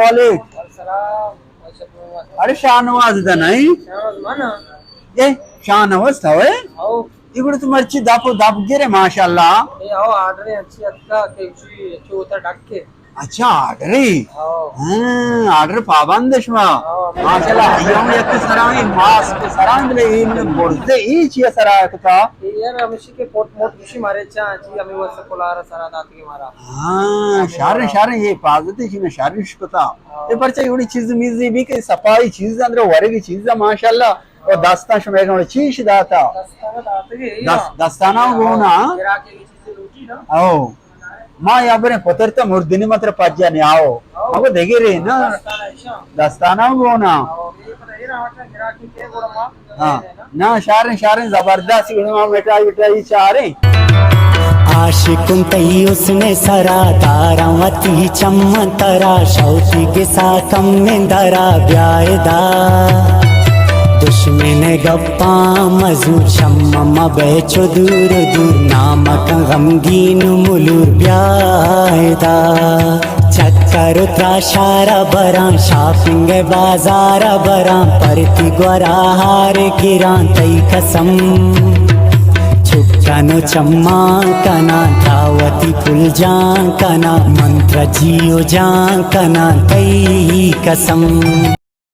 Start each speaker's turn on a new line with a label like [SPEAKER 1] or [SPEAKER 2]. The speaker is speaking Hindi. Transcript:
[SPEAKER 1] वालेकुम। अरे शाहनवाज दा नाही ये शाहनवाज था वे ఇప్పుడు మర్చి దాపు దాపు గిరే మాషాల్लाह
[SPEAKER 2] ఆర్డర్ अच्छी अक्का अच्छी होता डक्के
[SPEAKER 1] अच्छा ऑर्डर ऑर्डर पाबंद शमा माशाल्लाह अय्याम एक सराय मास्क सराय ले इन बोलते ई चिया सराय का
[SPEAKER 2] यार हमेशा के पोट मोट खुशी मारे चा जी हमें वो सकोलारा सरा दात के मारा
[SPEAKER 1] हां शारे शारे ये पाजते छी में शारिश कोता ये परचा एवढी चीज मिजी भी के सफाई चीज ಅಂದ್ರೆ ಹೊರಗೆ चीज माशाल्लाह और दास्तान शमे ನೋಡಿ चीज दाता दस्ताना गोना ओ माँ यहाँ पर पत्थर तो मुर्दिनी मात्र पाज्या नहीं आओ अब देखे रे ना दस्ताना गोना हाँ ना शारे शारे जबरदस्त बेटा बेटा ये चारे
[SPEAKER 3] आशिकुं तई उसने सरा तारावती चम्मतरा शौकी के साकम में दरा ब्यायदा दुश्मन गप्पा मजू शम्म बेचो दूर दूर नामक गमगीन मुलूर ब्यायदा चक्कर त्राशारा बरा शॉपिंग बाजार बरा परती ग्वरा हार गिरा तई कसम छुट्टानो चम्मा कना धावती फुल जा कना मंत्र जियो जा कना तई कसम।